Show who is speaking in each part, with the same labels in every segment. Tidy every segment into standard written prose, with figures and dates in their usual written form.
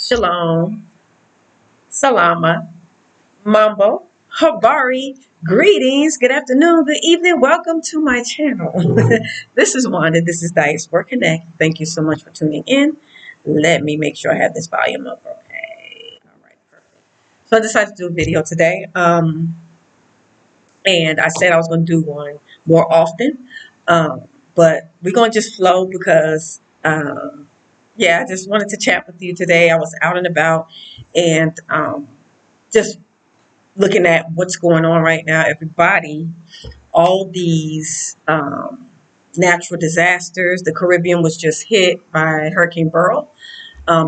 Speaker 1: Shalom, Salama, Mambo, Habari, greetings, good afternoon, good evening, welcome to my channel. This is Wanda, this is Diaspora Connect. Thank you so much for tuning in. Let me make sure I have this volume up. Okay, all right, perfect. So I decided to do a video today, and I said I was going to do one more often, but we're going to just flow because yeah, I just wanted to chat with you today. I was out and about, and just looking at what's going on right now. Everybody, all these natural disasters. The Caribbean was just hit by Hurricane Beryl,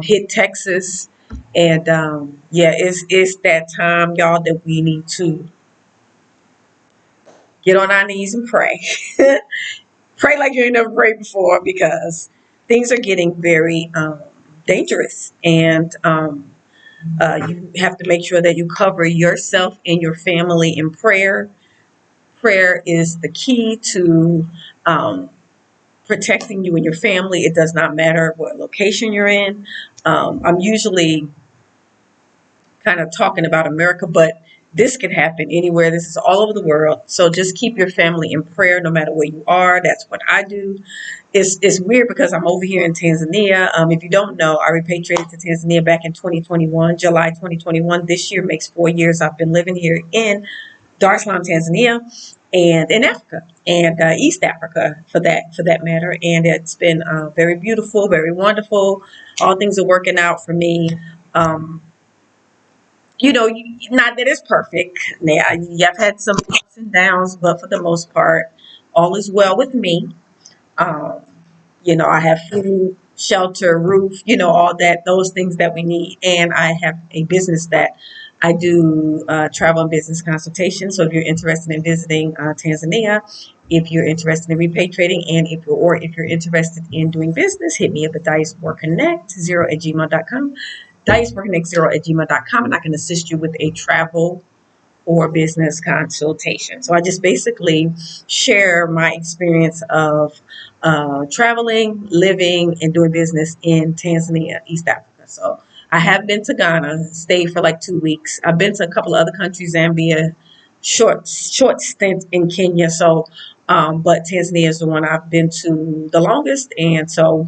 Speaker 1: hit Texas, and yeah, it's that time, y'all, that we need to get on our knees and pray. Pray like you ain't never prayed before, because things are getting very dangerous, and you have to make sure that you cover yourself and your family in prayer. Prayer is the key to protecting you and your family. It does not matter what location you're in. I'm usually kind of talking about America, but this can happen anywhere. This is all over the world. So just keep your family in prayer no matter where you are. That's what I do. It's weird because I'm over here in Tanzania. If you don't know, I repatriated to Tanzania back in 2021, July 2021. This year makes 4 years I've been living here in Dar es Salaam, Tanzania, and in Africa, and East Africa for that matter. And it's been very beautiful, very wonderful. All things are working out for me. Um, not that it's perfect. Yeah, I've had some ups and downs, but for the most part, all is well with me. Um, I have food, shelter, roof, all those things that we need. And I have a business that I do travel and business consultation. So if you're interested in visiting Tanzania, if you're interested in repatriating, and if you're interested in doing business, hit me up at diasporaconnect0@gmail.com. Diasporaconnect0@gmail.com, and I can assist you with a travel or business consultation. So I just basically share my experience of traveling, living, and doing business in Tanzania, East Africa. So I have been to Ghana, stayed for like 2 weeks. I've been to a couple of other countries, Zambia, short stint in Kenya. So, but Tanzania is the one I've been to the longest, and so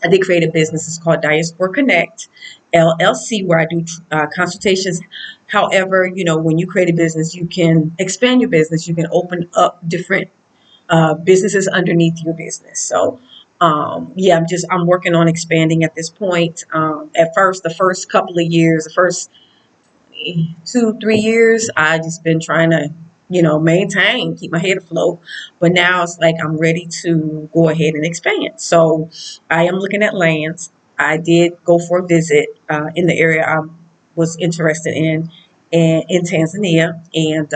Speaker 1: I did create a business. It's called Diaspora Connect LLC, where I do consultations. However, when you create a business, you can expand your business. You can open up different businesses underneath your business. So, yeah, I'm working on expanding at this point. At first, the first couple of years, the first 2, 3 years, I just been trying to, maintain, keep my head afloat. But now it's like I'm ready to go ahead and expand. So I am looking at lands. I did go for a visit in the area I was interested in Tanzania, and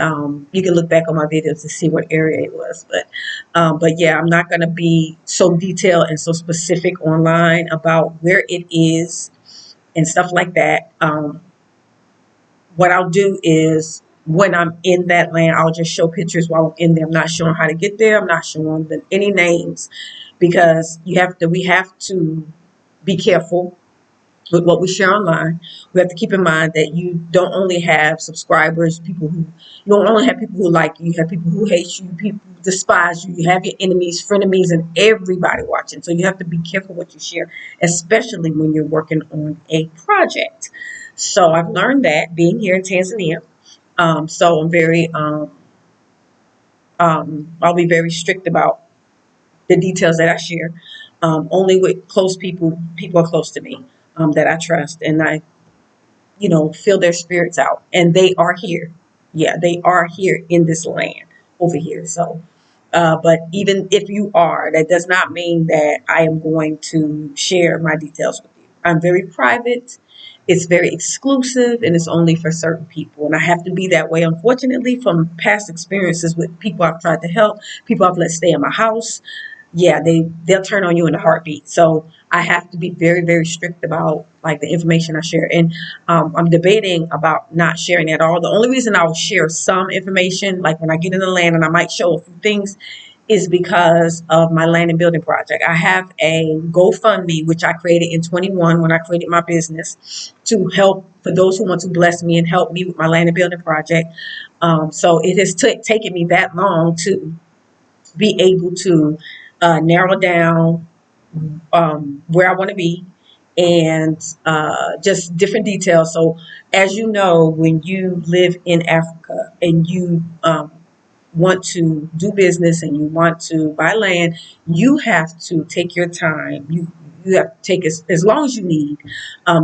Speaker 1: you can look back on my videos to see what area it was. But yeah, I'm not going to be so detailed and so specific online about where it is and stuff like that. What I'll do is, when I'm in that land, I'll just show pictures while I'm in there. I'm not showing how to get there. I'm not showing any names, because we have to be careful with what we share online. We have to keep in mind that you don't only have subscribers, you don't only have people who like you. You have people who hate you, people who despise you. You have your enemies, frenemies, and everybody watching. So you have to be careful what you share, especially when you're working on a project. So I've learned that being here in Tanzania. So I'm I'll be very strict about the details that I share. Only with close people are close to me, that I trust, and I, feel their spirits out. And they are here. Yeah, they are here in this land over here. So, but even if you are, that does not mean that I am going to share my details with you. I'm very private. It's very exclusive, and it's only for certain people. And I have to be that way, unfortunately, from past experiences with people I've tried to help, people I've let stay in my house. Yeah, they'll turn on you in a heartbeat. So I have to be very, very strict about like the information I share. And I'm debating about not sharing at all. The only reason I'll share some information, like when I get in the land and I might show a few things, is because of my land and building project. I have a GoFundMe, which I created in 21 when I created my business to help for those who want to bless me and help me with my land and building project. So it has taken me that long to be able to narrow down where I want to be and just different details. So, as you know, when you live in Africa and you want to do business and you want to buy land, you have to take your time. You have to take as long as you need.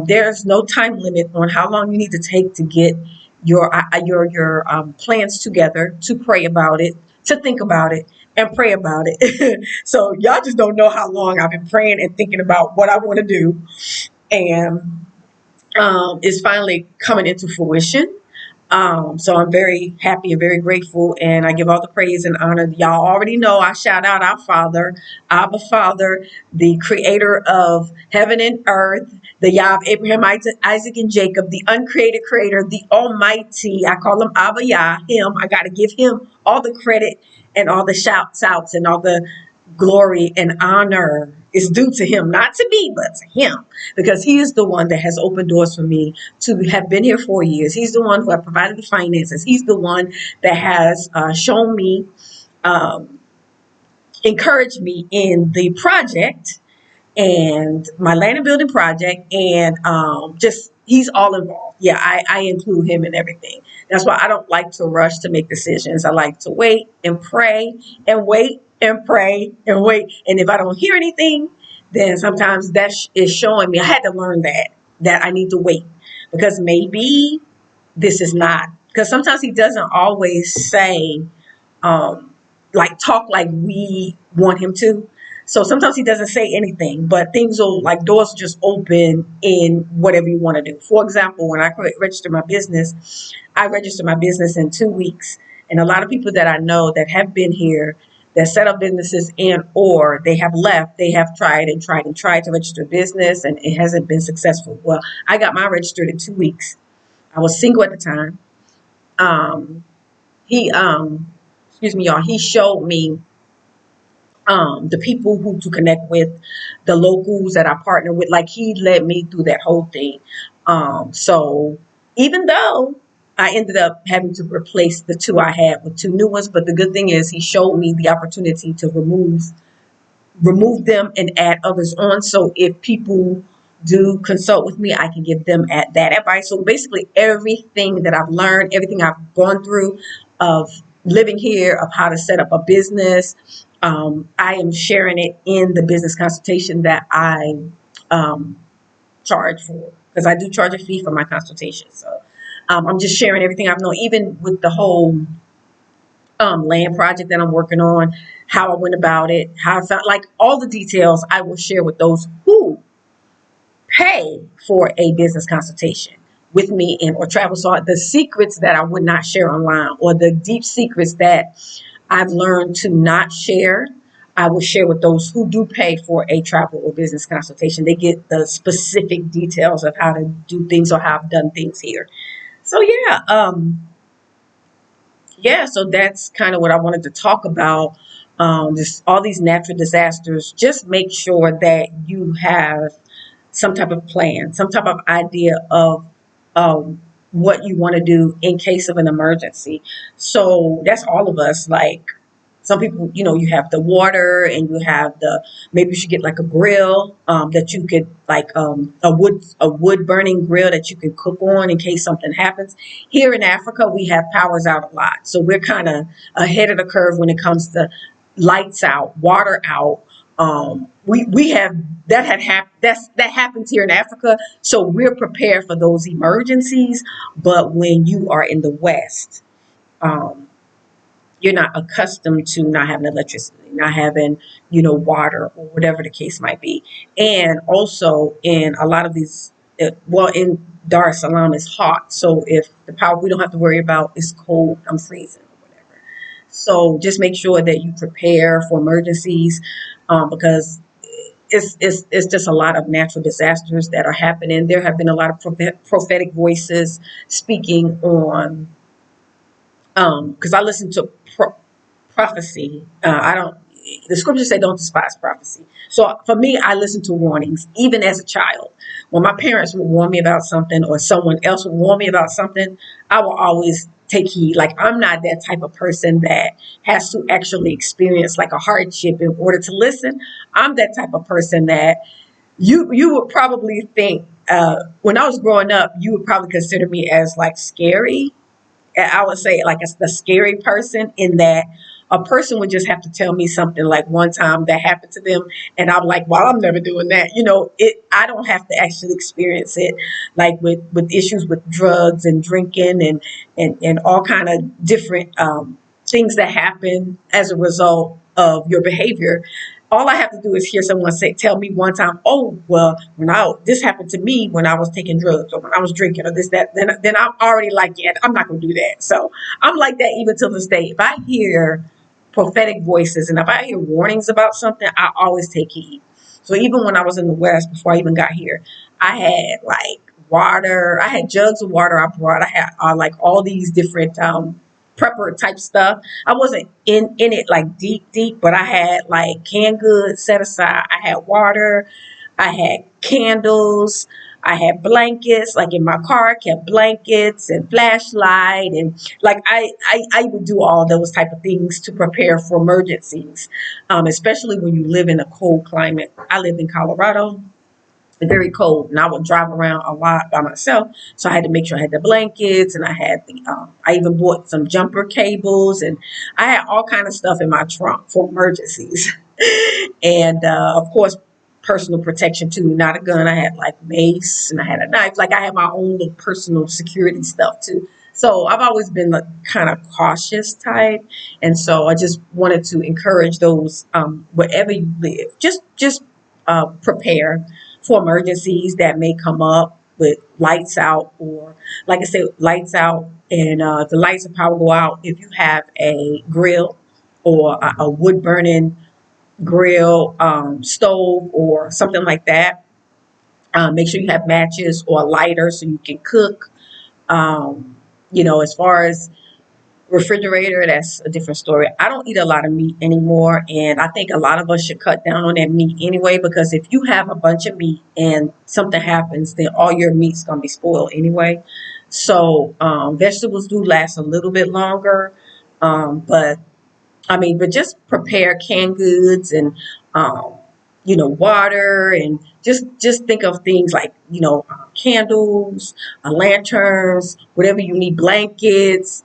Speaker 1: There's no time limit on how long you need to take to get your plans together, to pray about it, to think about it, and pray about it. So y'all just don't know how long I've been praying and thinking about what I want to do, and it's finally coming into fruition. So I'm very happy and very grateful, and I give all the praise and honor. Y'all already know I shout out our Father, Abba Father, the creator of heaven and earth, the Yah of Abraham, Isaac, and Jacob, the uncreated creator, the Almighty. I call him Abba Yah, him. I got to give him all the credit and all the shouts outs and all the glory and honor is due to him, not to me, but to him, because he is the one that has opened doors for me to have been here 4 years. He's the one who has provided the finances. He's the one that has shown me, encouraged me in the project and my land and building project, and just he's all involved. Yeah, I include him in everything. That's why I don't like to rush to make decisions. I like to wait and pray and wait and pray and wait. And if I don't hear anything, then sometimes that is showing me I had to learn that I need to wait, because maybe this is not, because sometimes he doesn't always say like talk like we want him to. So sometimes he doesn't say anything, but things will, like, doors just open in whatever you want to do. For example, when I registered my business, I registered my business in 2 weeks. And a lot of people that I know that have been here, that set up businesses and or they have left, they have tried and tried and tried to register a business and it hasn't been successful. Well, I got mine registered in 2 weeks. I was single at the time. He excuse me, y'all, he showed me the people who to connect with, the locals that I partner with. Like, he led me through that whole thing. So even though I ended up having to replace the two I had with two new ones, but the good thing is he showed me the opportunity to remove them and add others on. So if people do consult with me, I can give them that advice. So basically everything that I've learned, everything I've gone through of living here, of how to set up a business, I am sharing it in the business consultation that I charge for, because I do charge a fee for my consultation. So I'm just sharing everything I've known, even with the whole land project that I'm working on, how I went about it, how I found, like, all the details I will share with those who pay for a business consultation with me and or travel. So the secrets that I would not share online, or the deep secrets that I've learned to not share, I will share with those who do pay for a travel or business consultation. They get the specific details of how to do things or how I've done things here. So yeah, so that's kind of what I wanted to talk about. Just all these natural disasters. Just make sure that you have some type of plan, some type of idea of what you want to do in case of an emergency. So that's all of us. Like, some people, you have the water and you have maybe you should get like a grill that you could, like, a wood burning grill that you can cook on in case something happens. Here in Africa, we have powers out a lot. So we're kind of ahead of the curve when it comes to lights out, water out. We have that that happens here in Africa. So we're prepared for those emergencies. But when you are in the West, um, you're not accustomed to not having electricity, not having, water, or whatever the case might be. And also in a lot of these, well, in Dar es Salaam it's hot. So if the power, we don't have to worry about it's cold, I'm freezing or whatever. So just make sure that you prepare for emergencies, because it's just a lot of natural disasters that are happening. There have been a lot of prophetic voices speaking on, because I listen to prophecy. I don't. The scriptures say don't despise prophecy. So for me, I listen to warnings even as a child. When my parents would warn me about something or someone else would warn me about something, I will always take heed. Like I'm not that type of person that has to actually experience like a hardship in order to listen. I'm that type of person that you would probably think when I was growing up, you would probably consider me as like scary. I would say like a scary person in that a person would just have to tell me something like one time that happened to them, and I'm like, well, I'm never doing that. I don't have to actually experience it, like with issues with drugs and drinking and all kind of different things that happen as a result of your behavior. All I have to do is hear someone tell me one time, oh, well, this happened to me when I was taking drugs or when I was drinking or this, that, then I'm already like, yeah, I'm not going to do that. So I'm like that even to this day. If I hear prophetic voices and if I hear warnings about something, I always take heed. So even when I was in the West, before I even got here, I had like water. I had jugs of water I brought. I had like all these different prepper type stuff. I wasn't in it like deep, but I had like canned goods set aside. I had water. I had candles. I had blankets. Like in my car, I kept blankets and flashlight, and like I would do all those type of things to prepare for emergencies, especially when you live in a cold climate. I lived in Colorado, very cold, and I would drive around a lot by myself. So I had to make sure I had the blankets, and I had I even bought some jumper cables, and I had all kind of stuff in my trunk for emergencies. And of course, personal protection too. Not a gun. I had like mace, and I had a knife. Like I had my own little personal security stuff too. So I've always been the kind of cautious type, and so I just wanted to encourage those wherever you live, just prepare for emergencies that may come up with lights out, or like I said, lights out, and the lights of power go out. If you have a grill or a wood burning grill, stove, or something like that, make sure you have matches or a lighter so you can cook. As far as refrigerator, that's a different story. I don't eat a lot of meat anymore, and I think a lot of us should cut down on that meat anyway, because if you have a bunch of meat and something happens, then all your meat's going to be spoiled anyway. So vegetables do last a little bit longer, but but just prepare canned goods and um, water, and just think of things like candles, lanterns, whatever you need, blankets,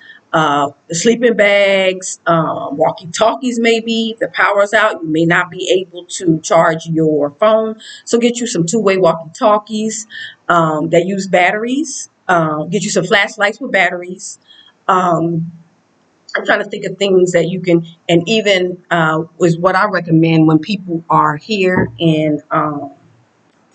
Speaker 1: sleeping bags, walkie talkies. Maybe if the power's out, you may not be able to charge your phone, so get you some two-way walkie talkies that use batteries. Get you some flashlights with batteries. Um, I'm trying to think of things that you can, and even is what I recommend when people are here in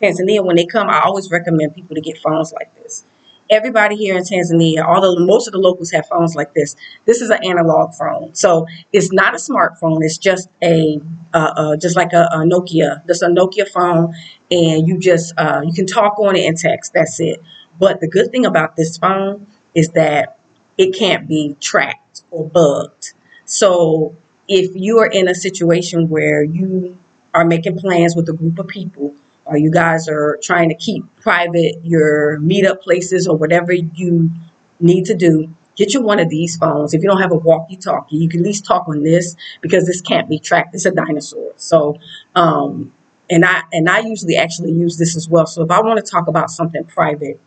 Speaker 1: Tanzania. When they come, I always recommend people to get phones like this. Everybody here in Tanzania, although most of the locals have phones like this, this is an analog phone. So it's not a smartphone. It's just just like a Nokia. Just a Nokia phone, and you can talk on it and text. That's it. But the good thing about this phone is that it can't be tracked or bugged. So if you are in a situation where you are making plans with a group of people, or you guys are trying to keep private your meetup places or whatever you need to do, get you one of these phones. If you don't have a walkie-talkie, you can at least talk on this, because this can't be tracked. It's a dinosaur. So, and I usually actually use this as well. So if I want to talk about something private,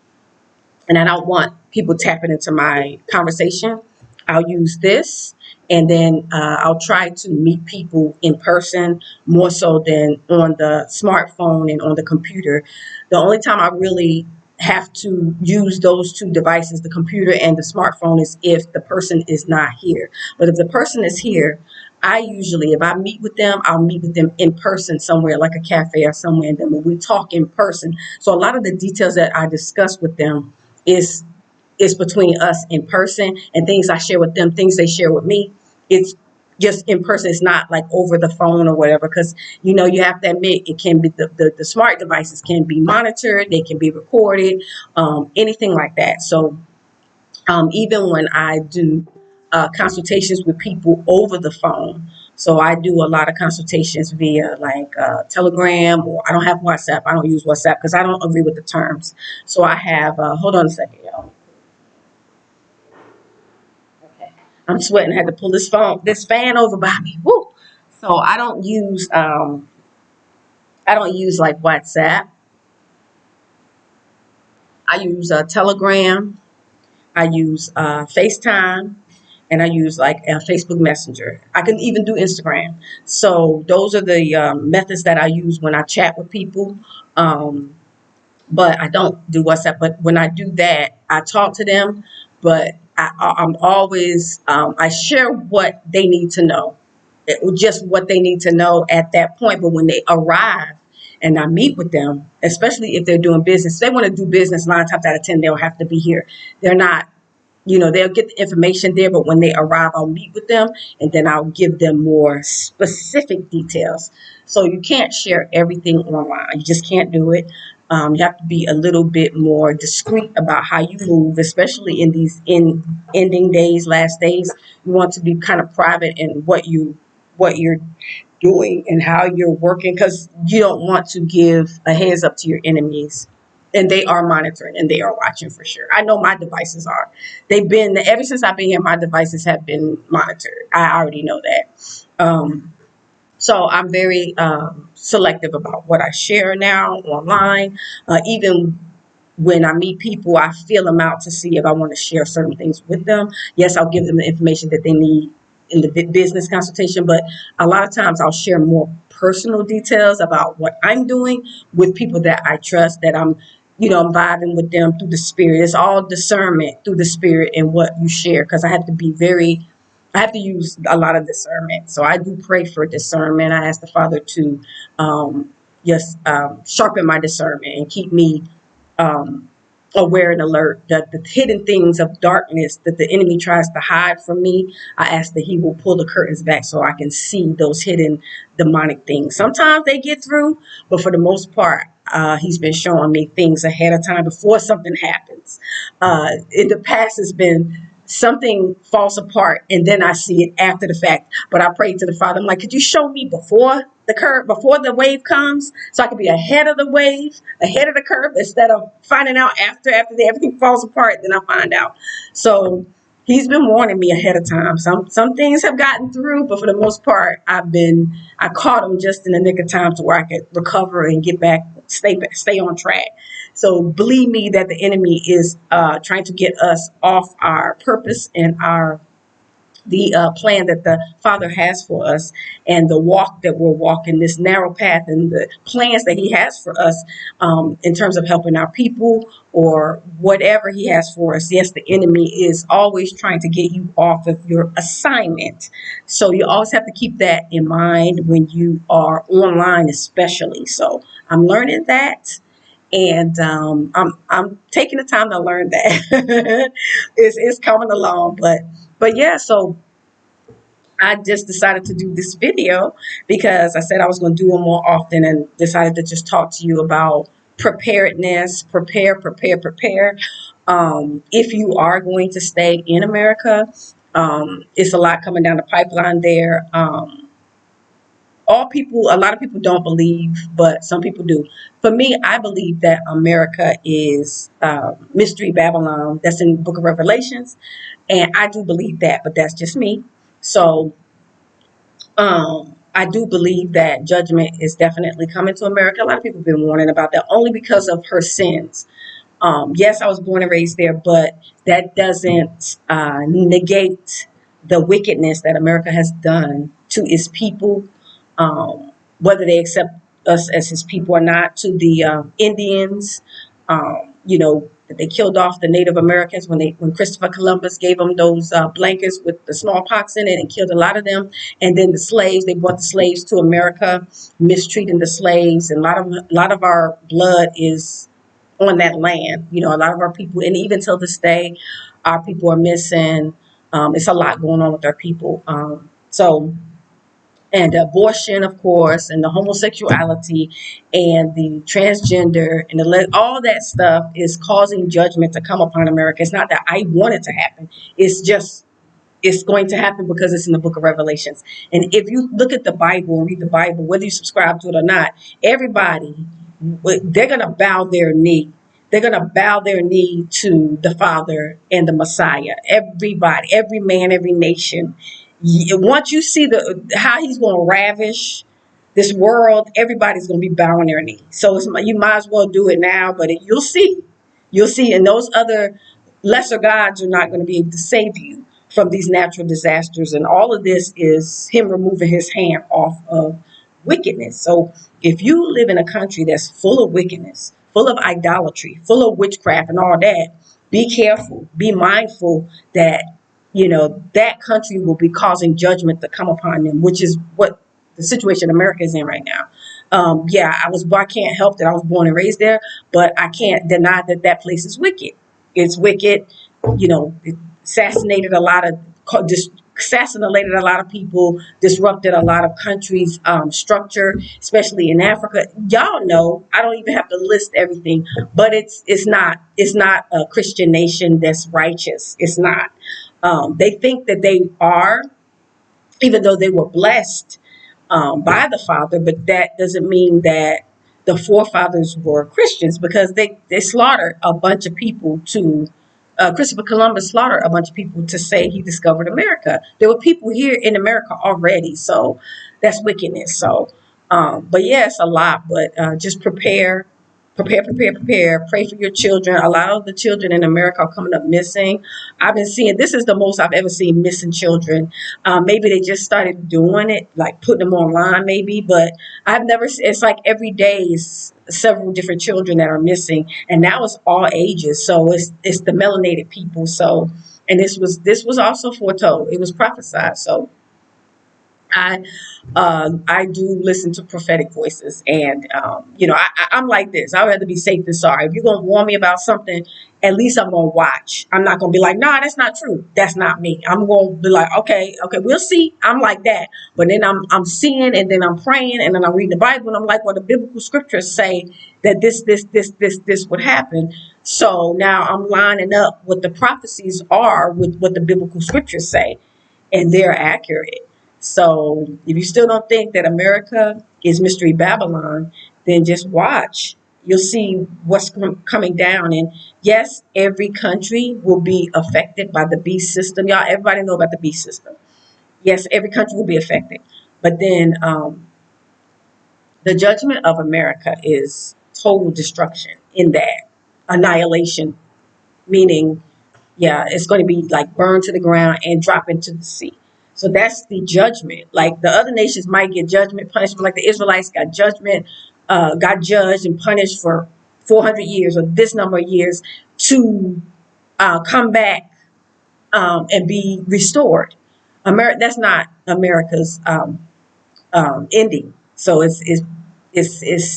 Speaker 1: and I don't want people tapping into my conversation, I'll use this. And then I'll try to meet people in person more so than on the smartphone and on the computer. The only time I really have to use those two devices, the computer and the smartphone, is if the person is not here. But if the person is here, I usually, if I meet with them, I'll meet with them in person somewhere, like a cafe or somewhere, and then when we talk in person. So a lot of the details that I discuss with them is between us in person, and things I share with them, things they share with me. It's just in person. It's not like over the phone or whatever, because you have to admit it can be the smart devices can be monitored, they can be recorded, anything like that. So even when I do consultations with people over the phone. So I do a lot of consultations via like Telegram, or I don't have WhatsApp. I don't use WhatsApp because I don't agree with the terms. So I have, hold on a second, y'all. Okay. I'm sweating. I had to pull this fan over by me. Woo! So I don't use like WhatsApp. I use Telegram. I use FaceTime, and I use like Facebook Messenger. I can even do Instagram. So those are the methods that I use when I chat with people. Um, but I don't do WhatsApp. But when I do that, I talk to them. But I'm always I share what they need to know, just what they need to know at that point. But when they arrive and I meet with them, especially if they're doing business, if they want to do business, 9 times out of 10 they'll have to be here. They're not, they'll get the information there, but when they arrive, I'll meet with them and then I'll give them more specific details. So you can't share everything online. You just can't do it. You have to be a little bit more discreet about how you move, especially in these ending days, last days. You want to be kind of private in what you're doing and how you're working, because you don't want to give a heads up to your enemies. And they are monitoring and they are watching for sure. I know my devices are. They've been, ever since I've been here, my devices have been monitored. I already know that. So I'm very selective about what I share now online. Even when I meet people, I feel them out to see if I want to share certain things with them. Yes, I'll give them the information that they need in the business consultation, but a lot of times I'll share more personal details about what I'm doing with people that I trust, that I'm vibing with them through the spirit. It's all discernment through the spirit and what you share, because I have to use a lot of discernment. So I do pray for discernment. I ask the Father to just sharpen my discernment and keep me um, aware and alert that the hidden things of darkness that the enemy tries to hide from me. I ask that he will pull the curtains back so I can see those hidden demonic things. Sometimes they get through, but for the most part, he's been showing me things ahead of time before something happens. In the past, it's been something falls apart and then I see it after the fact. But I pray to the Father. I'm like, could you show me before the wave comes, so I can be ahead of the wave, ahead of the curve, instead of finding out after everything falls apart, then I find out. So he's been warning me ahead of time. Some things have gotten through, but for the most part, I caught him just in the nick of time to where I could recover and get back, stay on track. So believe me that the enemy is trying to get us off our purpose and the plan that the Father has for us, and the walk that we're walking, this narrow path, and the plans that he has for us in terms of helping our people or whatever he has for us. Yes, the enemy is always trying to get you off of your assignment. So you always have to keep that in mind when you are online, especially. So I'm learning that. And I'm taking the time to learn that. It's coming along, but yeah. So I just decided to do this video because I said I was going to do them more often, and decided to just talk to you about preparedness. Prepare. If you are going to stay in America, it's a lot coming down the pipeline there. A lot of people don't believe, but some people do. For me, I believe that America is Mystery Babylon. That's in the book of Revelations. And I do believe that, but that's just me. So I do believe that judgment is definitely coming to America. A lot of people have been warning about that only because of her sins. Yes, I was born and raised there, but that doesn't negate the wickedness that America has done to its people, whether they accept us as his people or not, to the Indians. They killed off the Native Americans when Christopher Columbus gave them those blankets with the smallpox in it and killed a lot of them. And then the slaves, they brought the slaves to America, mistreating the slaves, and a lot of our blood is on that land. A lot of our people, and even till this day, our people are missing. It's a lot going on with our people. And abortion, of course, and the homosexuality and the transgender and all that stuff is causing judgment to come upon America. It's not that I want it to happen. It's just it's going to happen because it's in the book of Revelations. And if you look at the Bible and read the Bible, whether you subscribe to it or not, everybody, they're going to bow their knee. They're going to bow their knee to the Father and the Messiah. Everybody, every man, every nation. Once you see how he's going to ravish this world, everybody's going to be bowing their knee. So you might as well do it now, but you'll see. You'll see. And those other lesser gods are not going to be able to save you from these natural disasters. And all of this is him removing his hand off of wickedness. So if you live in a country that's full of wickedness, full of idolatry, full of witchcraft and all that, be careful, be mindful that, that country will be causing judgment to come upon them, which is what the situation America is in right now. I can't help that I was born and raised there, but I can't deny that place is wicked. It's wicked. It assassinated a lot of people, disrupted a lot of countries' structure, especially in Africa. Y'all know, I don't even have to list everything, but it's not a Christian nation that's righteous. It's not. They think that they are, even though they were blessed by the Father, but that doesn't mean that the forefathers were Christians, because they slaughtered a bunch of people to Christopher Columbus slaughtered a bunch of people to say he discovered America. There were people here in America already, so that's wickedness. So, but yeah, it's a lot. But just prepare. Pray for your children. A lot of the children in America are coming up missing. I've been seeing, this is the most I've ever seen missing children. Maybe they just started doing it, like putting them online maybe, but I've never, it's like every day is several different children that are missing, and now it's all ages. So it's the melanated people. So, and this was also foretold. It was prophesied. So I do listen to prophetic voices, and I'm like this. I'd rather be safe than sorry. If you're gonna warn me about something, at least I'm gonna watch. I'm not gonna be like, nah, that's not true. That's not me. I'm gonna be like, okay, we'll see. I'm like that, but then I'm seeing, and then I'm praying, and then I'm reading the Bible, and I'm like, well, the biblical scriptures say that this would happen. So now I'm lining up what the prophecies are with what the biblical scriptures say, and they're accurate. So if you still don't think that America is Mystery Babylon, then just watch. You'll see what's coming down. And yes, every country will be affected by the beast system. Y'all, everybody know about the beast system. Yes, every country will be affected. But then the judgment of America is total destruction, in that annihilation, meaning, yeah, it's going to be like burned to the ground and drop into the sea. So that's the judgment. Like the other nations might get judgment, punishment, like the Israelites got judged and punished for 400 years or this number of years to come back and be restored. That's not America's ending. So it's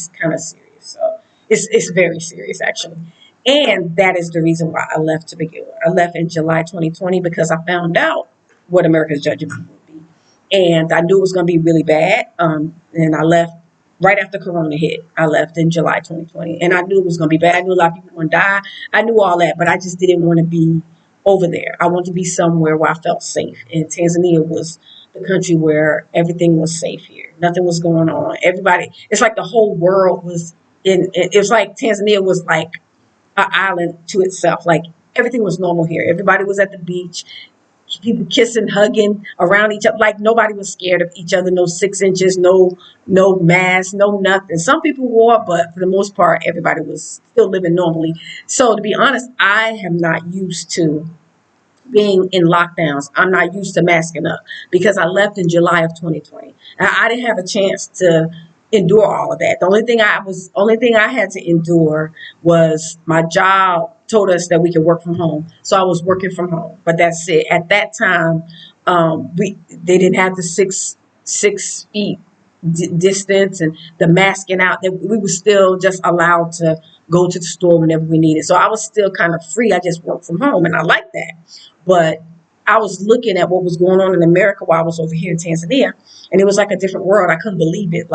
Speaker 1: kind of serious. So it's very serious, actually. And that is the reason why I left to begin with. I left in July 2020 because I found out what America's judgment would be. And I knew it was going to be really bad. And I left right after Corona hit. I left in July 2020. And I knew it was going to be bad. I knew a lot of people were going to die. I knew all that, but I just didn't want to be over there. I wanted to be somewhere where I felt safe. And Tanzania was the country where everything was safe here. Nothing was going on. Everybody, it's like the whole world was it was like Tanzania was like an island to itself. Like everything was normal here. Everybody was at the beach. People kissing, hugging around each other, like nobody was scared of each other. No 6 inches, no mask, no nothing. Some people wore, but for the most part, everybody was still living normally. So to be honest, I am not used to being in lockdowns. I'm not used to masking up because I left in July of 2020. And I didn't have a chance to endure all of that. The only thing I had to endure was my job told us that we could work from home. So I was working from home, but that's it. At that time, they didn't have the six feet distance and the masking out. That we were still just allowed to go to the store whenever we needed. So I was still kind of free. I just worked from home, and I liked that. But I was looking at what was going on in America while I was over here in Tanzania, and it was like a different world. I couldn't believe it,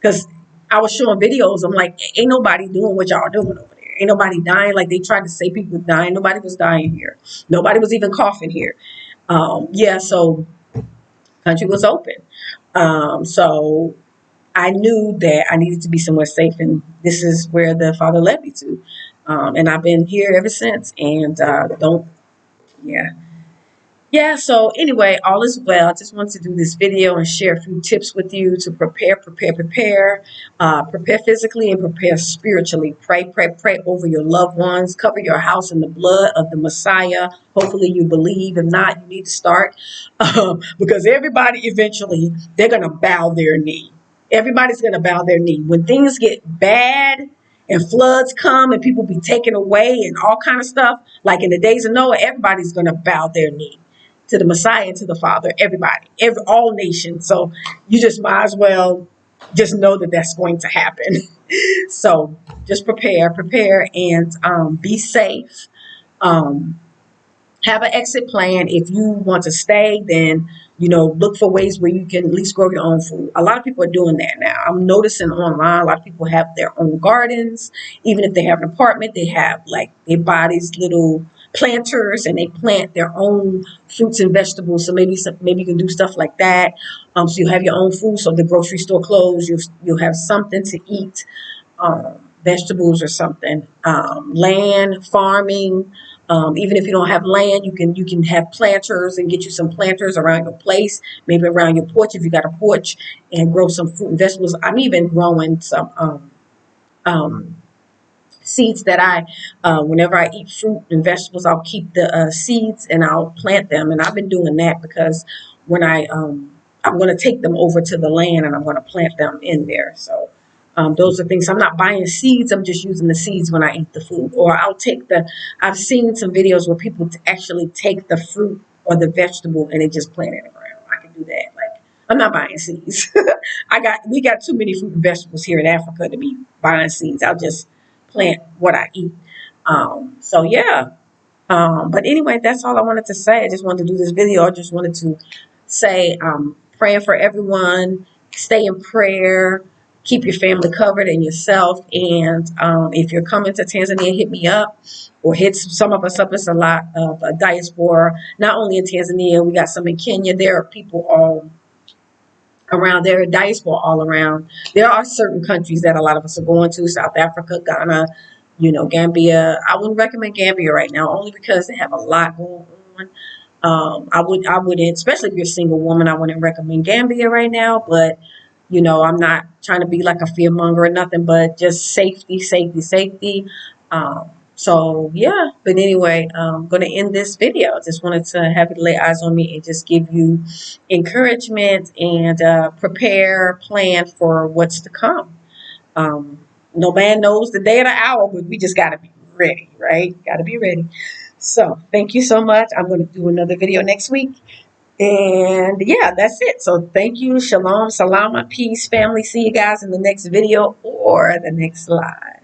Speaker 1: because I was showing videos. I'm like, ain't nobody doing what y'all doing over there. Ain't nobody dying. Like they tried to say people were dying. Nobody was dying here. Nobody was even coughing here. Yeah, so country was open. So I knew that I needed to be somewhere safe, and this is where the Father led me to. And I've been here ever since. And don't, yeah, yeah, so anyway, all is well. I just wanted to do this video and share a few tips with you to prepare, prepare physically and prepare spiritually. Pray over your loved ones. Cover your house in the blood of the Messiah. Hopefully you believe. If not, you need to start because everybody eventually, they're going to bow their knee. Everybody's going to bow their knee. When things get bad, and floods come and people be taken away and all kind of stuff, like in the days of Noah, everybody's going to bow their knee to the Messiah, to the Father, everybody, all nations. So you just might as well just know that that's going to happen. So just prepare, and be safe. Um, have an exit plan. If you want to stay, then look for ways where you can at least grow your own food. A lot of people are doing that now. I'm noticing online a lot of people have their own gardens. Even if they have an apartment, they have, like, they buy these little planters and they plant their own fruits and vegetables. So maybe you can do stuff like that. So you have your own food. So the grocery store closed, you'll have something to eat, vegetables or something. Land, farming. Even if you don't have land, you can have planters and get you some planters around your place, maybe around your porch if you got a porch, and grow some fruit and vegetables. I'm even growing some seeds that whenever I eat fruit and vegetables, I'll keep the seeds and I'll plant them. And I've been doing that because when I'm going to take them over to the land and I'm going to plant them in there. So those are things. I'm not buying seeds. I'm just using the seeds when I eat the food. Or I've seen some videos where people actually take the fruit or the vegetable and they just plant it in the ground. I can do that. Like, I'm not buying seeds. We got too many fruit and vegetables here in Africa to be buying seeds. I'll just plant what I eat. So yeah. But anyway, that's all I wanted to say. I just wanted to do this video. I just wanted to say, praying for everyone. Stay in prayer. Keep your family covered and yourself. And if you're coming to Tanzania, hit me up, or hit some of us up. It's a lot of diaspora, not only in Tanzania. We got some in Kenya. There are people all around there, diaspora all around. There are certain countries that a lot of us are going to: South Africa, Ghana, Gambia. I wouldn't recommend Gambia right now, only because they have a lot going on. I wouldn't, especially if you're a single woman, I wouldn't recommend Gambia right now. But I'm not trying to be like a fear monger or nothing, but just safety. So yeah, but anyway, I'm going to end this video. I just wanted to have you lay eyes on me and just give you encouragement and plan for what's to come. No man knows the day or the hour, but we just got to be ready, right? Got to be ready. So thank you so much. I'm going to do another video next week. And yeah, that's it. So thank you. Shalom, salama, peace, family. See you guys in the next video or the next live.